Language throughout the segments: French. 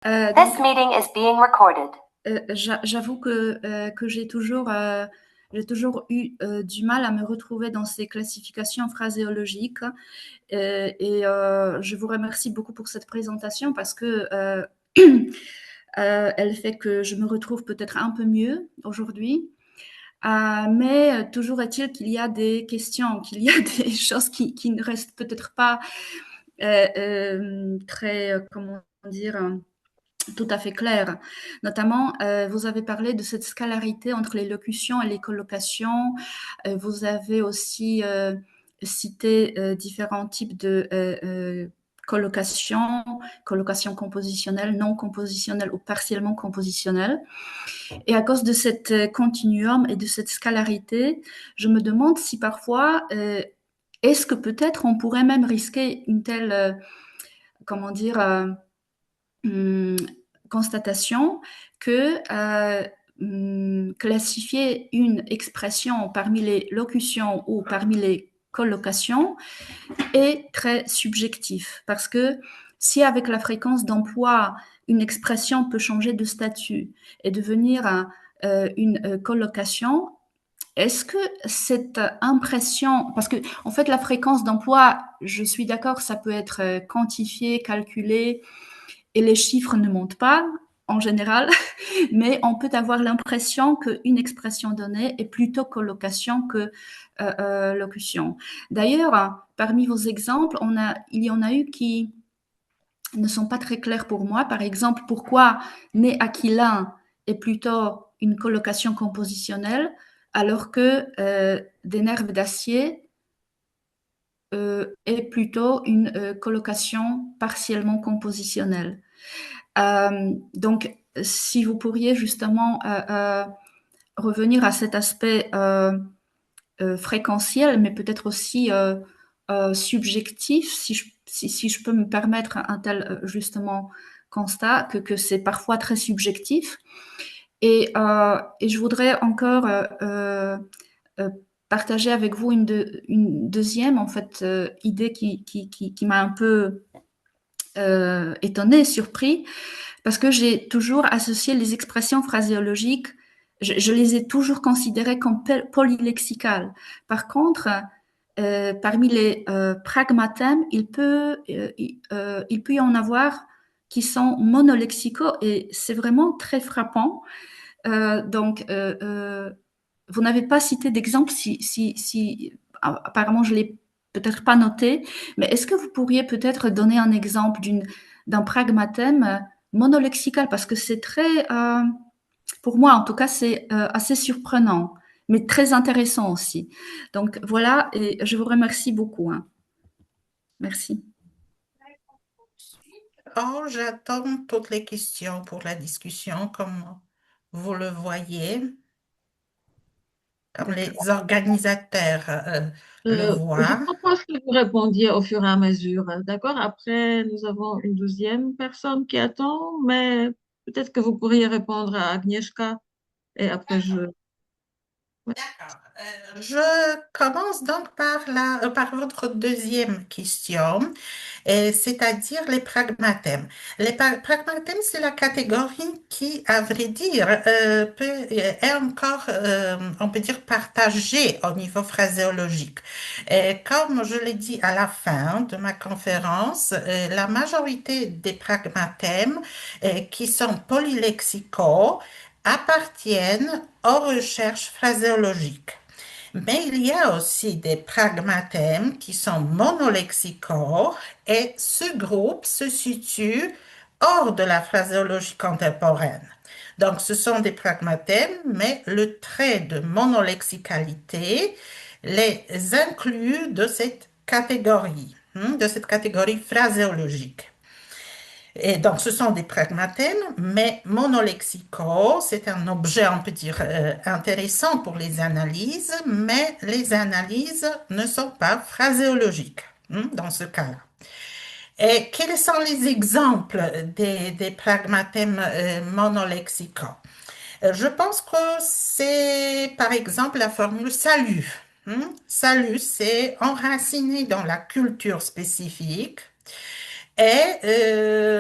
This meeting is being recorded. J'avoue que j'ai toujours eu du mal à me retrouver dans ces classifications phraséologiques. Je vous remercie beaucoup pour cette présentation parce que elle fait que je me retrouve peut-être un peu mieux aujourd'hui. Mais toujours est-il qu'il y a des questions, qu'il y a des choses qui ne restent peut-être pas très, comment dire, tout à fait claires. Notamment, vous avez parlé de cette scalarité entre les locutions et les collocations. Vous avez aussi cité différents types de collocations, collocations compositionnelles, non compositionnelles ou partiellement compositionnelles. Et à cause de cette continuum et de cette scalarité, je me demande si parfois, est-ce que peut-être on pourrait même risquer une telle, comment dire, hum, constatation que classifier une expression parmi les locutions ou parmi les collocations est très subjectif. Parce que si avec la fréquence d'emploi, une expression peut changer de statut et devenir une colocation, est-ce que cette impression, parce que en fait la fréquence d'emploi, je suis d'accord, ça peut être quantifié, calculé, et les chiffres ne montent pas en général, mais on peut avoir l'impression qu'une expression donnée est plutôt colocation que locution. D'ailleurs, parmi vos exemples, il y en a eu qui ne sont pas très clairs pour moi. Par exemple, pourquoi né aquilin est plutôt une colocation compositionnelle alors que des nerfs d'acier est plutôt une colocation partiellement compositionnelle. Donc, si vous pourriez justement revenir à cet aspect fréquentiel, mais peut-être aussi subjectif, si je peux me permettre un tel justement constat, que c'est parfois très subjectif. Et je voudrais encore euh, partager avec vous une deuxième en fait idée qui m'a un peu étonnée, surpris, parce que j'ai toujours associé les expressions phraséologiques, je les ai toujours considérées comme polylexicales. Par contre, parmi les pragmatèmes, il peut y en avoir qui sont monolexicaux et c'est vraiment très frappant. Vous n'avez pas cité d'exemple apparemment je l'ai peut-être pas noté, mais est-ce que vous pourriez peut-être donner un exemple d'un pragmatème monolexical parce que c'est très, pour moi en tout cas, c'est assez surprenant, mais très intéressant aussi. Donc voilà, et je vous remercie beaucoup, hein. Merci. Oh, j'attends toutes les questions pour la discussion, comme vous le voyez, comme D'accord. les organisateurs le Je voient. propose que vous répondiez au fur et à mesure. D'accord? Après, nous avons une deuxième personne qui attend, mais peut-être que vous pourriez répondre à Agnieszka et après ouais. D'accord. Je commence donc par votre deuxième question, c'est-à-dire les pragmatèmes. Les pragmatèmes, c'est la catégorie qui, à vrai dire, est encore, on peut dire, partagée au niveau phraséologique. Et comme je l'ai dit à la fin de ma conférence, la majorité des pragmatèmes qui sont polylexicaux appartiennent aux recherches phraséologiques. Mais il y a aussi des pragmatèmes qui sont monolexicaux et ce groupe se situe hors de la phraséologie contemporaine. Donc, ce sont des pragmatèmes, mais le trait de monolexicalité les inclut de cette catégorie phraséologique. Et donc, ce sont des pragmatèmes, mais monolexicaux. C'est un objet, on peut dire, intéressant pour les analyses, mais les analyses ne sont pas phraséologiques dans ce cas-là. Et quels sont les exemples des pragmatèmes monolexicaux? Je pense que c'est, par exemple, la formule salut. Salut, c'est enraciné dans la culture spécifique. Et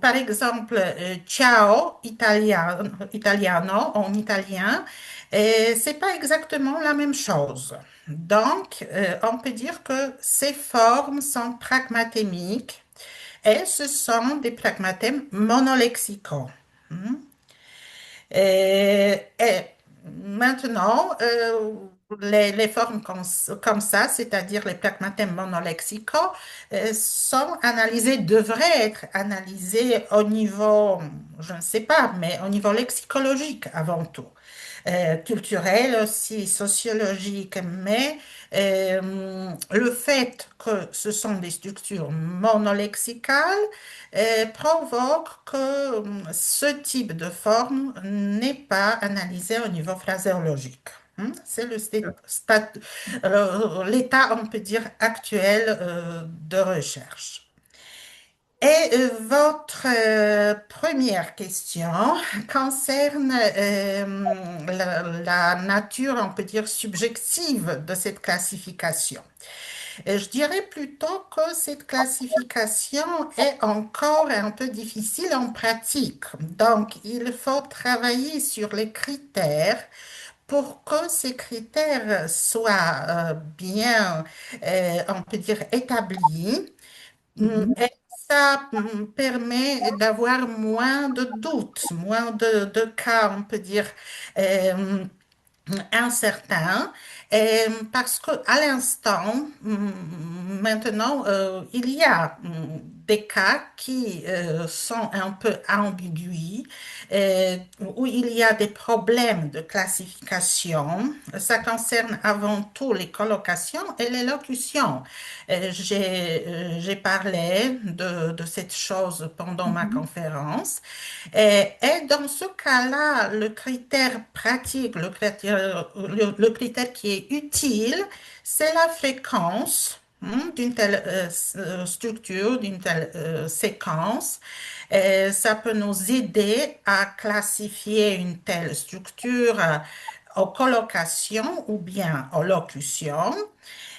par exemple, ciao, italiano en italien, c'est pas exactement la même chose. Donc, on peut dire que ces formes sont pragmatémiques et ce sont des pragmatèmes monolexicaux. Hmm. Et maintenant, les formes comme ça, c'est-à-dire les pragmatèmes monolexicaux, sont analysés, devraient être analysés au niveau, je ne sais pas, mais au niveau lexicologique avant tout. Culturel aussi, sociologique, mais le fait que ce sont des structures monolexicales provoque que ce type de forme n'est pas analysé au niveau phraséologique. C'est l'état, on peut dire, actuel de recherche. Et votre première question concerne la nature, on peut dire, subjective de cette classification. Je dirais plutôt que cette classification est encore un peu difficile en pratique. Donc, il faut travailler sur les critères pour que ces critères soient bien, on peut dire, établis. Mhm. Et ça permet d'avoir moins de doutes, moins de cas, on peut dire, euh, incertain, parce que à l'instant, maintenant, il y a des cas qui sont un peu ambigus, où il y a des problèmes de classification. Ça concerne avant tout les collocations et les locutions. J'ai parlé de cette chose pendant ma Mhm. conférence. Et dans ce cas-là, le critère pratique, le critère qui est utile, c'est la fréquence d'une telle structure, d'une telle séquence. Ça peut nous aider à classifier une telle structure aux collocations ou bien aux locutions.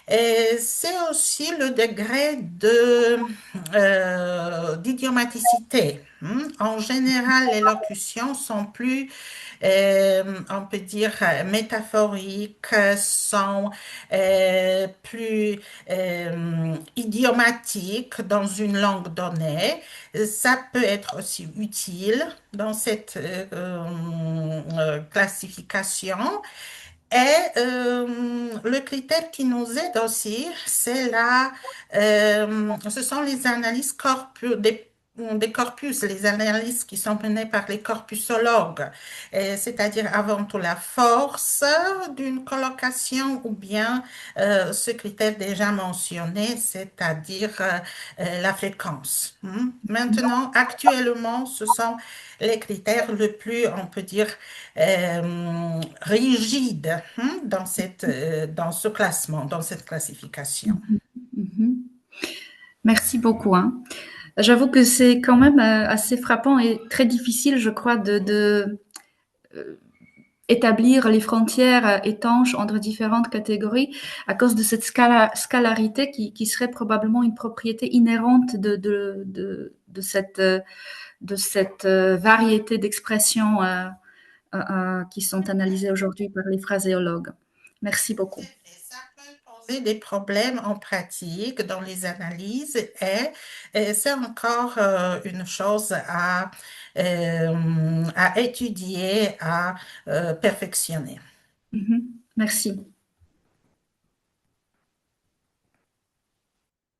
Et c'est aussi le degré d'idiomaticité. En général, les locutions sont plus, on peut dire, métaphoriques, sont plus idiomatiques dans une langue donnée. Ça peut être aussi utile dans cette classification. Et le critère qui nous aide aussi, ce sont les analyses des corpus, les analyses qui sont menées par les corpusologues, c'est-à-dire avant tout la force d'une colocation ou bien ce critère déjà mentionné, c'est-à-dire la fréquence. Maintenant, actuellement, ce sont les critères le plus, on peut dire, rigide dans ce classement, dans cette classification. Mhm. Merci beaucoup, hein. J'avoue que c'est quand même assez frappant et très difficile, je crois, euh, établir les frontières étanches entre différentes catégories à cause de cette scalarité qui serait probablement une propriété inhérente de cette variété d'expressions qui sont analysées aujourd'hui par les phraséologues. Merci beaucoup. Et ça peut poser des problèmes en pratique dans les analyses et c'est encore une chose à étudier, à perfectionner. Mhm. Merci.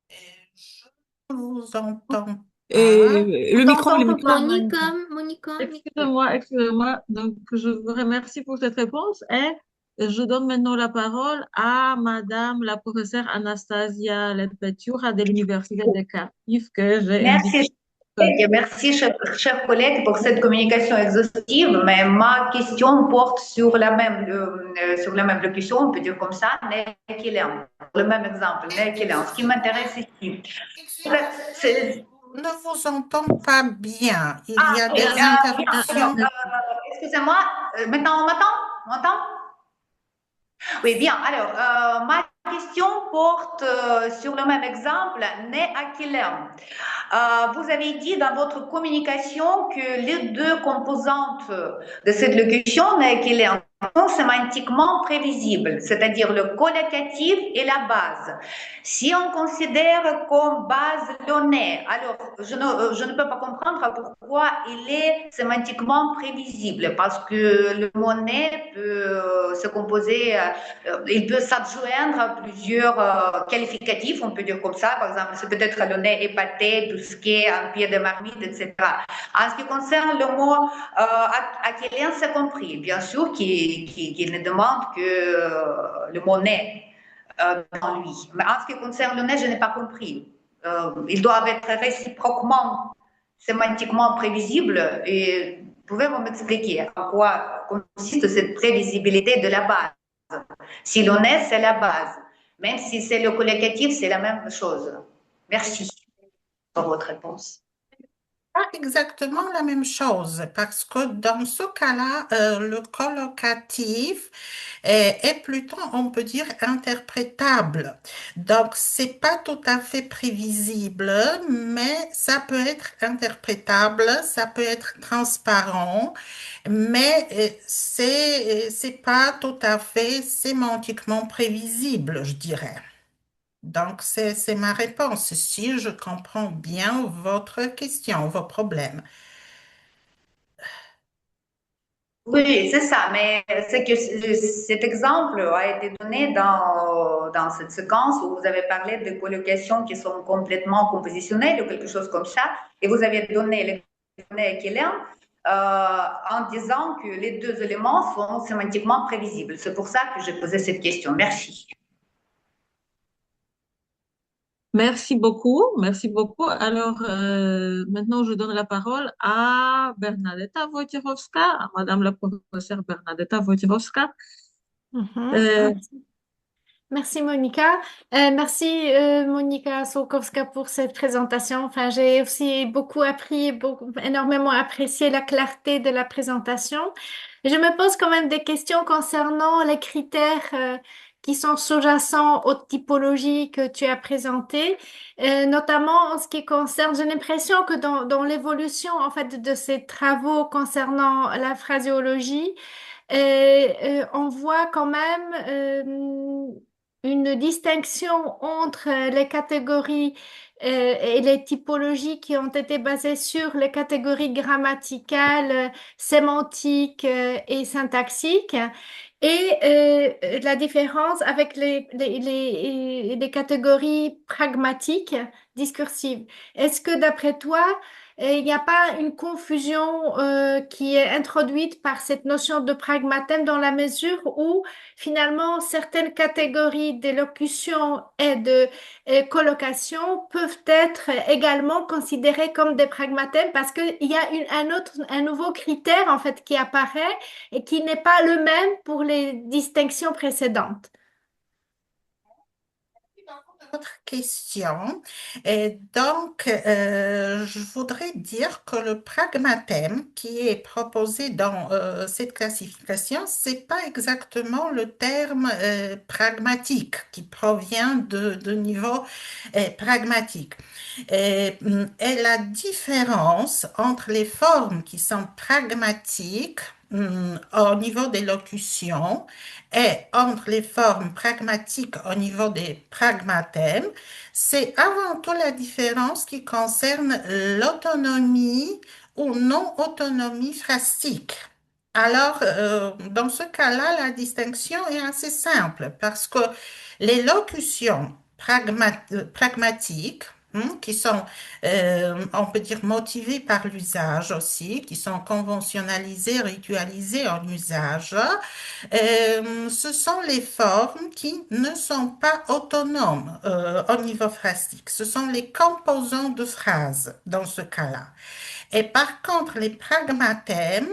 Je ne vous entends pas. Et On le micro, t'entend le pas, micro. Monica. Monica, Excusez-moi, excusez-moi. Donc, je vous remercie pour cette réponse et je donne maintenant la parole à Madame la professeure Anastasia Lepetiura de l'Université de Cardiff que j'ai invitée. Merci, merci, chers collègues, pour cette communication exhaustive. Mais ma question porte sur la même locution, on peut dire comme ça, Nekilean. Le même exemple, Nekilean. Ce qui m'intéresse ici, c'est. Ne vous entends pas bien. Il y a Oui, des bien. Alors, interruptions. excusez-moi, maintenant on m'entend? On m'entend? Oui, bien. Alors, ma question porte sur le même exemple, né à Quilem. Vous avez dit dans votre communication que les deux composantes de cette locution, né à Quilem, sont sémantiquement prévisibles, c'est-à-dire le collocatif et la base. Si on considère comme base le né, alors je ne peux pas comprendre pourquoi il est sémantiquement prévisible, parce que le mot né peut se composer, il peut s'adjoindre à plusieurs qualificatifs, on peut dire comme ça, par exemple, c'est peut-être le nez épaté, tout ce qui est un pied de marmite, etc. En ce qui concerne le mot aquilien, c'est compris, bien sûr, qu'il ne demande que le mot nez dans lui. Mais en ce qui concerne le nez, je n'ai pas compris. Ils doivent être réciproquement, sémantiquement prévisibles. Et pouvez-vous m'expliquer en quoi consiste cette prévisibilité de la base? Si le nez, c'est la base. Même si c'est le collocatif, c'est la même chose. Merci pour votre réponse. Pas exactement la même chose, parce que dans ce cas-là, le collocatif est plutôt, on peut dire, interprétable. Donc, c'est pas tout à fait prévisible, mais ça peut être interprétable, ça peut être transparent, mais c'est pas tout à fait sémantiquement prévisible, je dirais. Donc, c'est ma réponse, si je comprends bien votre question, vos problèmes. Oui, c'est ça, mais c'est que cet exemple a été donné dans cette séquence où vous avez parlé de colocations qui sont complètement compositionnelles ou quelque chose comme ça, et vous avez donné les données Keller en disant que les deux éléments sont sémantiquement prévisibles. C'est pour ça que j'ai posé cette question. Merci. Merci beaucoup, merci beaucoup. Alors, maintenant, je donne la parole à Bernadetta Wojciechowska, à Madame la professeure Bernadetta Wojciechowska. Mhm. Euh, Merci Monica. Merci Monica Soukowska pour cette présentation. Enfin, j'ai aussi beaucoup appris, énormément apprécié la clarté de la présentation. Je me pose quand même des questions concernant les critères qui sont sous-jacents aux typologies que tu as présentées, notamment en ce qui concerne, j'ai l'impression que dans l'évolution en fait de ces travaux concernant la phraséologie, on voit quand même une distinction entre les catégories et les typologies qui ont été basées sur les catégories grammaticales, sémantiques et syntaxiques, et la différence avec les catégories pragmatiques, discursives. Est-ce que d'après toi, il n'y a pas une confusion qui est introduite par cette notion de pragmatisme dans la mesure où finalement certaines catégories d'élocution et de colocation peuvent être également considérées comme des pragmatismes parce qu'il y a un nouveau critère en fait qui apparaît et qui n'est pas le même pour les distinctions précédentes. Votre question. Et donc, je voudrais dire que le pragmatème qui est proposé dans cette classification, c'est pas exactement le terme pragmatique qui provient de niveau pragmatique. Et la différence entre les formes qui sont pragmatiques au niveau des locutions et entre les formes pragmatiques au niveau des pragmatèmes, c'est avant tout la différence qui concerne l'autonomie ou non-autonomie phrastique. Alors, dans ce cas-là, la distinction est assez simple parce que les locutions pragmatiques, qui sont, on peut dire, motivées par l'usage aussi, qui sont conventionnalisées, ritualisées en usage, ce sont les formes qui ne sont pas autonomes au niveau phrastique. Ce sont les composants de phrases dans ce cas-là. Et par contre, les pragmatèmes,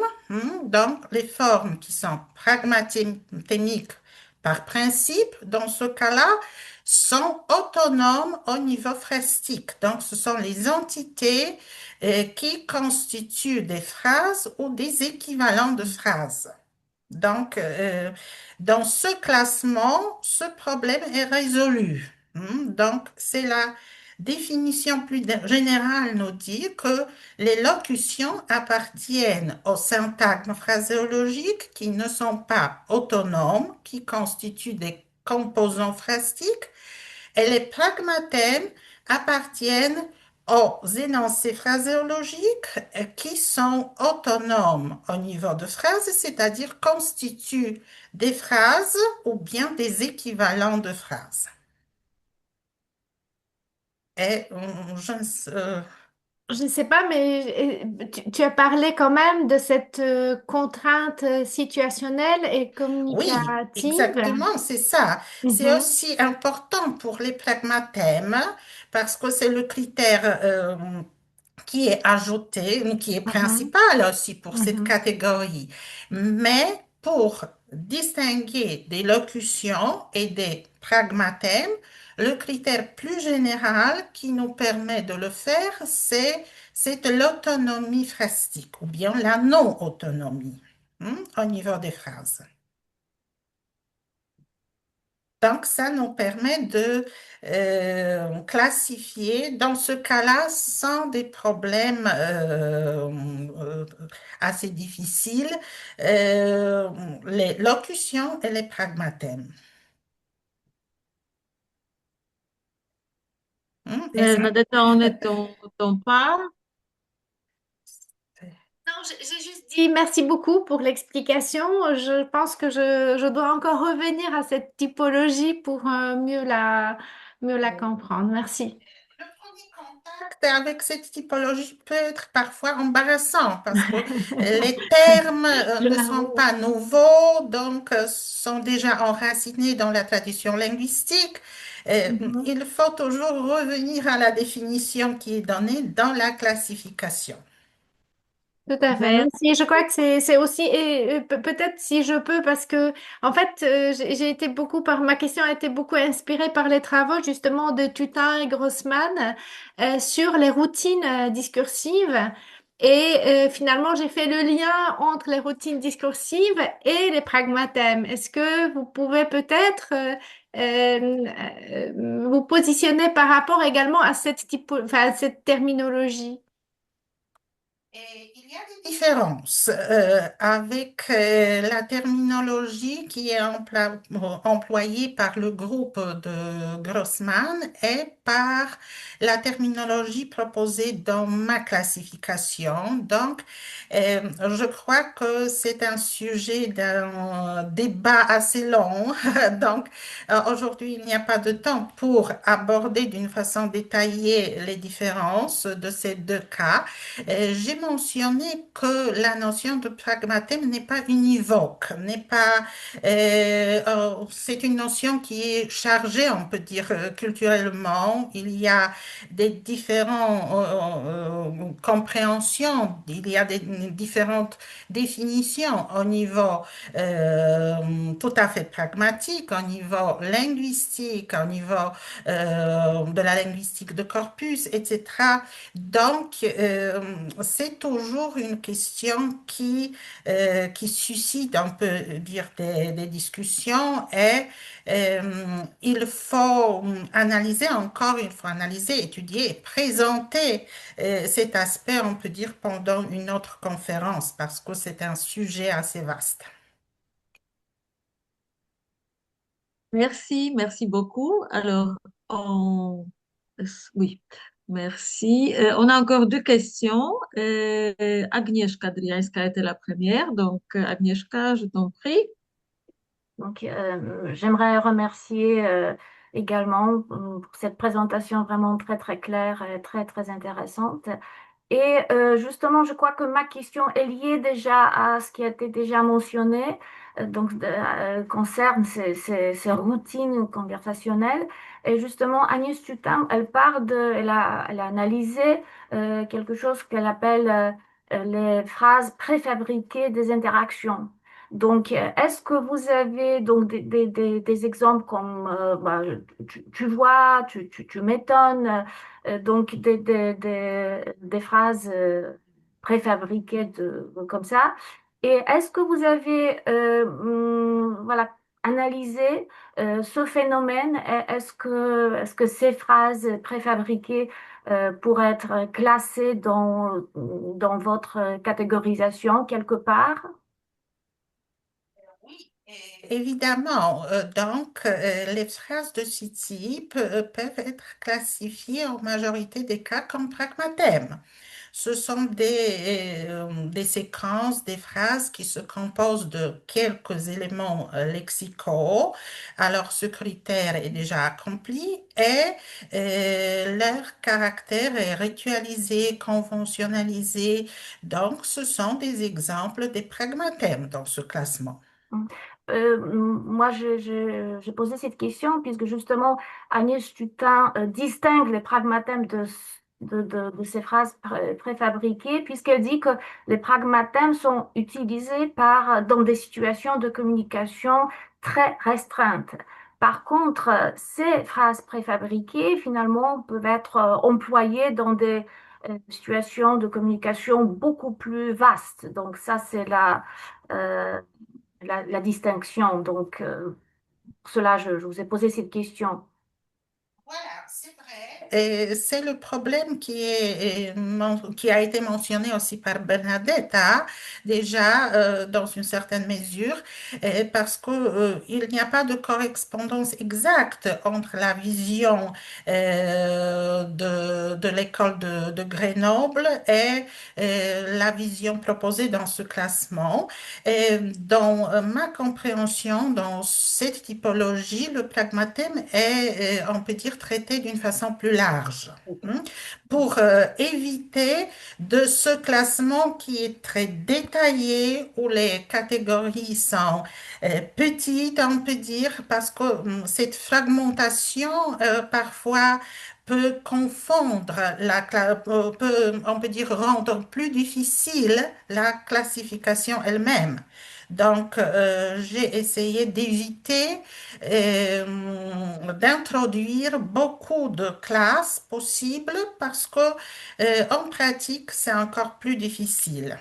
donc les formes qui sont pragmatémiques par principe, dans ce cas-là, sont autonomes au niveau phrastique. Donc, ce sont les entités qui constituent des phrases ou des équivalents de phrases. Donc, dans ce classement, ce problème est résolu. Donc, c'est la définition plus générale nous dit que les locutions appartiennent au syntagme phraséologique qui ne sont pas autonomes, qui constituent des composants phrastiques, et les pragmatèmes appartiennent aux énoncés phraséologiques qui sont autonomes au niveau de phrases, c'est-à-dire constituent des phrases ou bien des équivalents de phrases. Et Je ne sais pas, mais tu as parlé quand même de cette contrainte situationnelle et oui, communicative. exactement, c'est ça. C'est Mhm, aussi important pour les pragmatèmes parce que c'est le critère qui est ajouté, qui est mhm, principal aussi pour cette mhm. catégorie. Mais pour distinguer des locutions et des pragmatèmes, le critère plus général qui nous permet de le faire, c'est l'autonomie phrastique ou bien la non-autonomie au niveau des phrases. Donc, ça nous permet de classifier, dans ce cas-là, sans des problèmes assez difficiles, euh, les locutions et les pragmatèmes. Et ça, Nadetta, on est ton part. Non, j'ai juste dit merci beaucoup pour l'explication. Je pense que je dois encore revenir à cette typologie pour mieux la comprendre. Merci. le premier contact avec cette typologie peut être parfois embarrassant parce que les termes Je ne sont l'avoue. pas nouveaux, donc sont déjà enracinés dans la tradition linguistique. Mhm. Il faut toujours revenir à la définition qui est donnée dans la classification. Tout à fait, Merci. merci. Je crois que c'est aussi, et peut-être si je peux, parce que en fait, j'ai été beaucoup ma question a été beaucoup inspirée par les travaux justement de Tutin et Grossman sur les routines discursives. Et finalement, j'ai fait le lien entre les routines discursives et les pragmatèmes. Est-ce que vous pouvez peut-être vous positionner par rapport également à à cette terminologie? Et il y a des différences avec la terminologie qui est employée par le groupe de Grossman et par la terminologie proposée dans ma classification. Donc, je crois que c'est un sujet d'un débat assez long. Donc, aujourd'hui, il n'y a pas de temps pour aborder d'une façon détaillée les différences de ces deux cas. J'ai mentionné que la notion de pragmatisme n'est pas univoque, n'est pas, c'est une notion qui est chargée, on peut dire, culturellement. Il y a des différentes compréhensions, il y a des différentes définitions au niveau tout à fait pragmatique, au niveau linguistique, au niveau de la linguistique de corpus, etc. Donc, c'est toujours une question qui suscite, on peut dire, des discussions et il faut analyser encore, il faut analyser, étudier et présenter cet aspect, on peut dire, pendant une autre conférence parce que c'est un sujet assez vaste. Merci, merci beaucoup. Alors, on... oui, merci. On a encore deux questions. Agnieszka Driańska était la première. Donc, Agnieszka, je t'en prie. Donc, j'aimerais remercier également pour cette présentation vraiment très, très claire et très, très intéressante. Et justement, je crois que ma question est liée déjà à ce qui a été déjà mentionné, concerne ces routines conversationnelles. Et justement, Agnès Tutin, elle a analysé quelque chose qu'elle appelle les phrases préfabriquées des interactions. Donc, est-ce que vous avez donc des exemples comme tu vois, tu m'étonnes, donc des phrases préfabriquées comme ça? Et est-ce que vous avez voilà, analysé ce phénomène? Est-ce que ces phrases préfabriquées pourraient être classées dans votre catégorisation quelque part? Évidemment, les phrases de ce type peuvent être classifiées en majorité des cas comme pragmatèmes. Ce sont des séquences, des phrases qui se composent de quelques éléments lexicaux. Alors, ce critère est déjà accompli et leur caractère est ritualisé, conventionnalisé. Donc, ce sont des exemples des pragmatèmes dans ce classement. Moi, j'ai posé cette question puisque justement Agnès Tutin distingue les pragmatèmes de ces phrases préfabriquées, puisqu'elle dit que les pragmatèmes sont utilisés dans des situations de communication très restreintes. Par contre, ces phrases préfabriquées, finalement, peuvent être employées dans des situations de communication beaucoup plus vastes. Donc ça, c'est euh, la distinction. Donc, pour cela, je vous ai posé cette question. Voilà, c'est vrai. Et c'est le problème qui a été mentionné aussi par Bernadetta, déjà dans une certaine mesure, parce que, il n'y a pas de correspondance exacte entre la vision de l'école de Grenoble et la vision proposée dans ce classement. Et dans ma compréhension, dans cette typologie, le pragmatisme est, on peut dire, traité d'une façon plus large, hein, pour éviter de ce classement qui est très détaillé, où les catégories sont petites, on peut dire, parce que cette fragmentation, parfois, peut confondre, on peut dire, rendre plus difficile la classification elle-même. Donc, j'ai essayé d'éviter d'introduire beaucoup de classes possibles parce que en pratique, c'est encore plus difficile.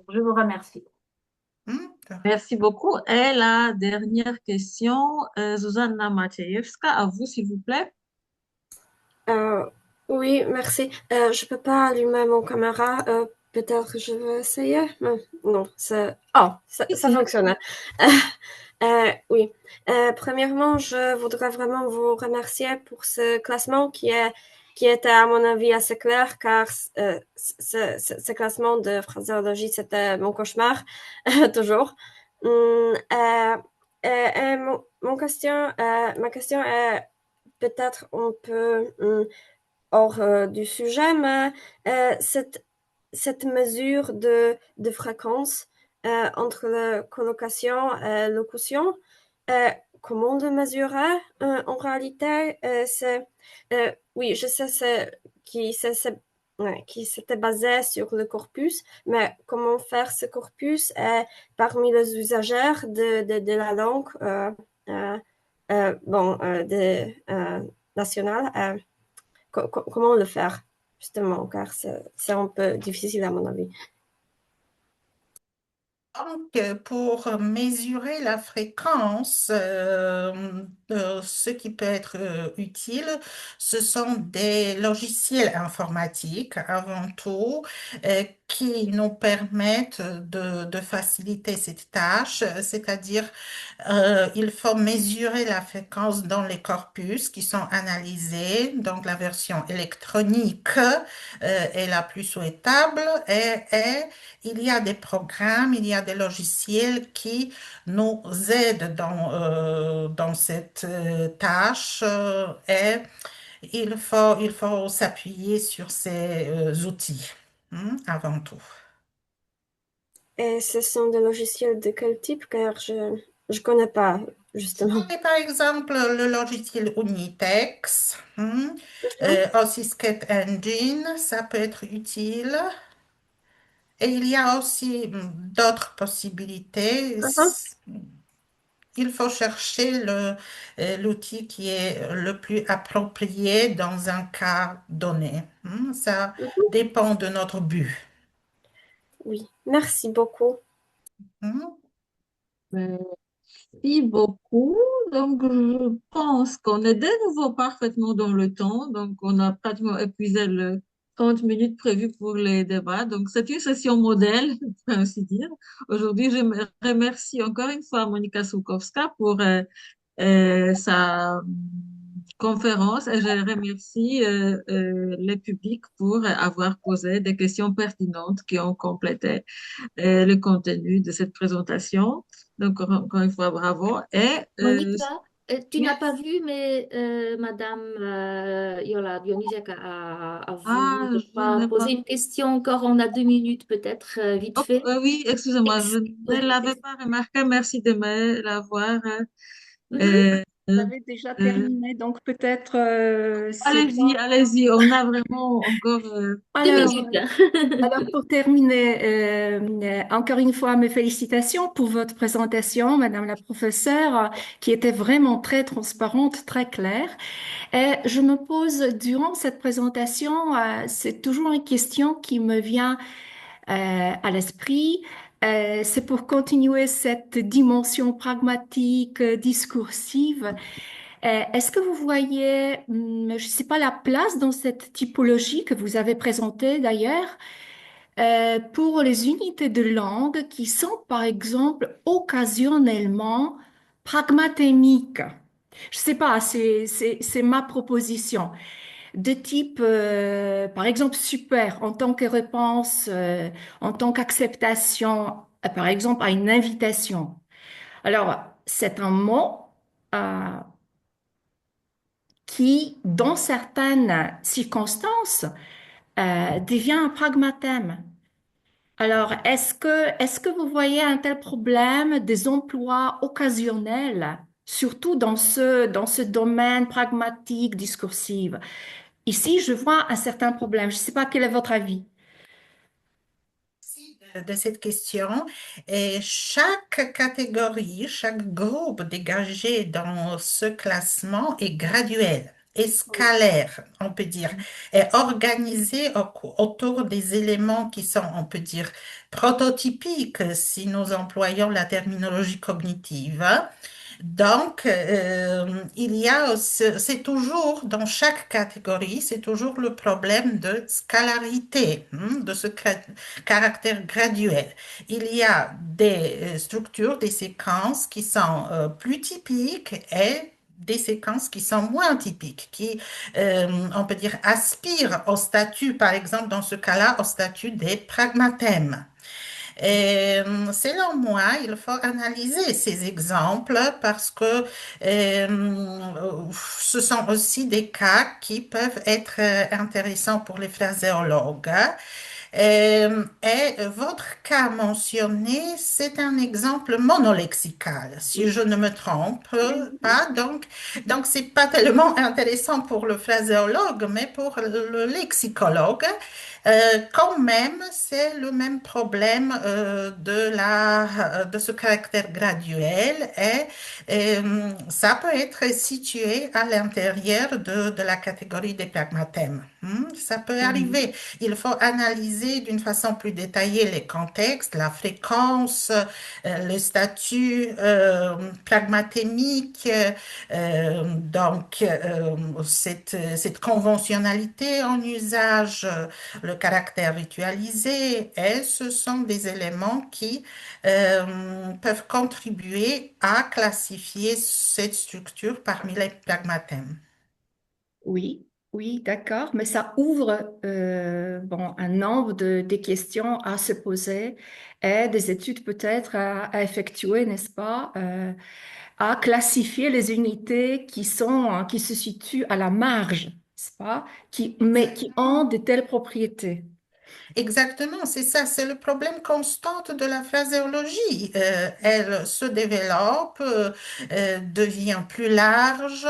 Je vous remercie. Hmm? Merci beaucoup. Et la dernière question, Zuzanna Maciejewska, à vous, s'il vous plaît. Euh, oui, merci. Je peux pas allumer mon caméra. Peut-être que je vais essayer. Mais non, ça Ici. fonctionne. Oui. Premièrement, je voudrais vraiment vous remercier pour ce classement qui était, à mon avis, assez clair, car ce classement de phraséologie, c'était mon cauchemar, toujours. Ma question est, peut-être on peut, hors du sujet, mais cette mesure de fréquence entre la colocation et locution, euh, comment le mesurer en réalité? Oui, je sais qui s'était basé sur le corpus, mais comment faire ce corpus parmi les usagers de la langue nationale? Comment le faire, justement, car c'est un peu difficile à mon avis. Donc, pour mesurer la fréquence, ce qui peut être utile, ce sont des logiciels informatiques avant tout, qui nous permettent de faciliter cette tâche, c'est-à-dire il faut mesurer la fréquence dans les corpus qui sont analysés. Donc, la version électronique est la plus souhaitable et il y a des programmes, il y a des logiciels qui nous aident dans cette tâche et il faut s'appuyer sur ces outils avant tout. Et ce sont des logiciels de quel type? Car je connais pas, justement. Et par exemple, le logiciel Unitex, aussi Skate Engine, ça peut être utile. Et il y a aussi d'autres possibilités. Mhm, Il faut chercher l'outil qui est le plus approprié dans un cas donné. Ça mhm. dépend de notre but. Oui, merci beaucoup. Merci beaucoup. Donc, je pense qu'on est de nouveau parfaitement dans le temps. Donc, on a pratiquement épuisé le 30 minutes prévues pour les débats. Donc, c'est une session modèle, pour ainsi dire. Aujourd'hui, je remercie encore une fois Monika Soukowska pour sa conférence et je remercie le public pour avoir posé des questions pertinentes qui ont complété le contenu de cette présentation. Donc, encore une fois, bravo. Et Monica, tu n'as yes. pas vu, mais Madame Yola Dionisiak a voulu, Ah, je je crois, n'ai poser pas. une question. Encore, on a 2 minutes peut-être, vite Oh, fait. oui, excusez-moi, je ne Oui. l'avais pas remarqué. Merci de me l'avoir. Mhm. Euh, Vous avez déjà euh, terminé, donc peut-être c'est allez-y, temps. allez-y. On a vraiment encore. 2 minutes. Alors, pour terminer, encore une fois, mes félicitations pour votre présentation, Madame la professeure, qui était vraiment très transparente, très claire. Et je me pose, durant cette présentation, c'est toujours une question qui me vient à l'esprit. C'est pour continuer cette dimension pragmatique, discursive. Est-ce que vous voyez, je ne sais pas, la place dans cette typologie que vous avez présentée d'ailleurs? Pour les unités de langue qui sont, par exemple, occasionnellement pragmatémiques. Je sais pas, c'est ma proposition. De type, par exemple, super, en tant que réponse, en tant qu'acceptation, par exemple, à une invitation. Alors, c'est un mot euh, qui, dans certaines circonstances, devient un pragmatème. Alors, est-ce que vous voyez un tel problème des emplois occasionnels, surtout dans ce domaine pragmatique, discursif? Ici, je vois un certain problème. Je ne sais pas quel est votre avis. Merci de cette question. Et chaque catégorie, chaque groupe dégagé dans ce classement est graduel et scalaire, on peut dire, est organisé autour des éléments qui sont, on peut dire, prototypiques si nous employons la terminologie cognitive. Donc, il y a, c'est toujours, dans chaque catégorie, c'est toujours le problème de scalarité, de ce caractère graduel. Il y a des structures, des séquences qui sont plus typiques et des séquences qui sont moins typiques, qui, on peut dire, aspirent au statut, par exemple, dans ce cas-là, au statut des pragmatèmes. Et, selon moi, il faut analyser ces exemples parce que ce sont aussi des cas qui peuvent être intéressants pour les phraséologues. Et votre cas mentionné, c'est un exemple monolexical, si je ne me trompe pas. Donc c'est pas tellement intéressant pour le phraséologue, mais pour le lexicologue. Quand même, c'est le même problème de ce caractère graduel et ça peut être situé à l'intérieur de la catégorie des pragmatèmes. Ça peut arriver. Il faut analyser d'une façon plus détaillée les contextes, la fréquence, le statut pragmatémique, cette conventionnalité en usage, le caractère ritualisé, et ce sont des éléments qui peuvent contribuer à classifier cette structure parmi les pragmatèmes. Oui, oui, d'accord, mais ça ouvre bon, un nombre de questions à se poser et des études peut-être à effectuer, n'est-ce pas, à classifier les unités qui se situent à la marge, n'est-ce pas, mais qui ont de telles propriétés. Exactement, c'est ça, c'est le problème constant de la phraséologie. Elle se développe, devient plus large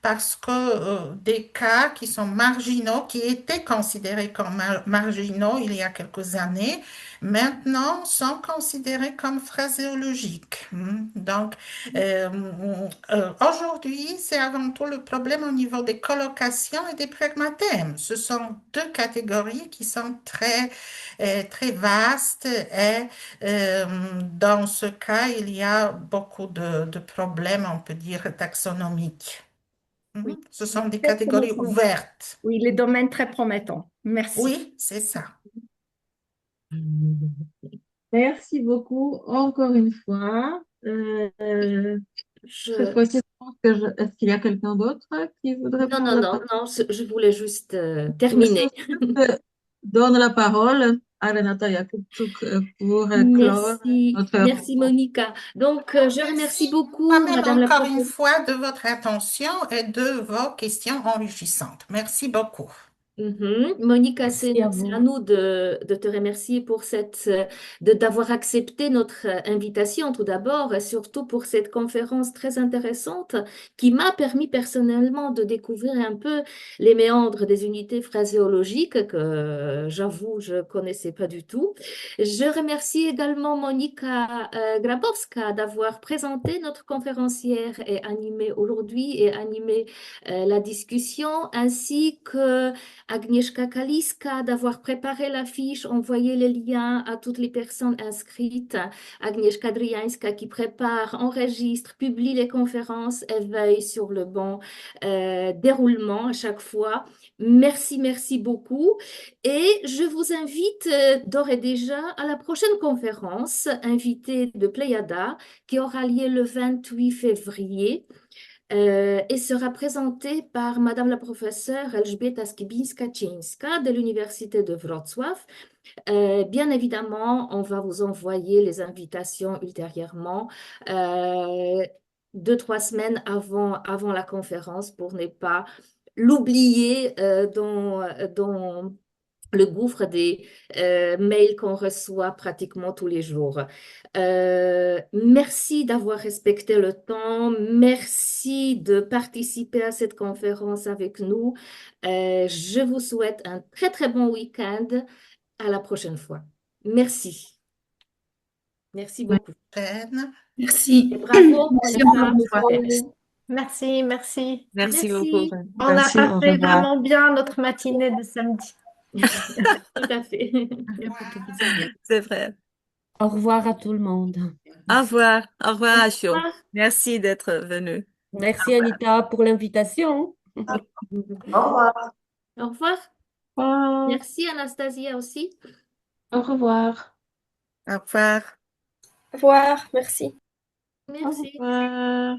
parce que des cas qui sont marginaux, qui étaient considérés comme marginaux il y a quelques années, maintenant sont considérés comme phraséologiques. Donc, aujourd'hui, c'est avant tout le problème au niveau des collocations et des pragmatèmes. Ce sont deux catégories qui sont très très vaste et dans ce cas, il y a beaucoup de problèmes, on peut dire, taxonomiques. Oui, Ce sont des exactement. catégories ouvertes. Oui, les domaines très promettants. Merci. Oui, c'est ça. Merci beaucoup encore une fois. Cette Je... fois-ci, je pense que est-ce qu'il y a quelqu'un d'autre qui voudrait Non, prendre non, la non, parole? non, je voulais juste Je terminer. donne la parole à Renata Yakubczuk pour clore Merci, notre merci rencontre. Monica. Donc, je remercie Merci beaucoup moi-même Madame la encore une professeure. fois de votre attention et de vos questions enrichissantes. Merci beaucoup. Monica, Merci à c'est vous. à nous de te remercier pour d'avoir accepté notre invitation tout d'abord, et surtout pour cette conférence très intéressante qui m'a permis personnellement de découvrir un peu les méandres des unités phraséologiques que j'avoue, je connaissais pas du tout. Je remercie également Monika Grabowska d'avoir présenté notre conférencière et animé aujourd'hui et animé la discussion, ainsi que Agnieszka Kaliska d'avoir préparé l'affiche, envoyé les liens à toutes les personnes inscrites. Agnieszka Driańska qui prépare, enregistre, publie les conférences et veille sur le bon déroulement à chaque fois. Merci, merci beaucoup. Et je vous invite d'ores et déjà à la prochaine conférence invitée de Pléiada qui aura lieu le 28 février et sera présentée par Madame la professeure Elżbieta Skibińska-Cieńska de l'Université de Wrocław. Bien évidemment, on va vous envoyer les invitations ultérieurement, 2, 3 semaines avant la conférence pour ne pas l'oublier dans le gouffre des mails qu'on reçoit pratiquement tous les jours. Merci d'avoir respecté le temps. Merci de participer à cette conférence avec nous. Je vous souhaite un très, très bon week-end. À la prochaine fois. Merci. Merci beaucoup. Peine. Merci. Et bravo, Merci Monica. encore une fois. Merci, merci. Merci Merci. beaucoup. On a Merci, au passé revoir. vraiment bien notre matinée de samedi. Tout à fait. C'est vrai. Au revoir à tout le monde. Au revoir. Au revoir, Asho. revoir. Merci d'être venu. Merci Anita pour l'invitation. Au revoir. Au revoir. Au revoir. Merci, Anastasia aussi. Au revoir. Au revoir. Au revoir. Merci. Merci. Au revoir.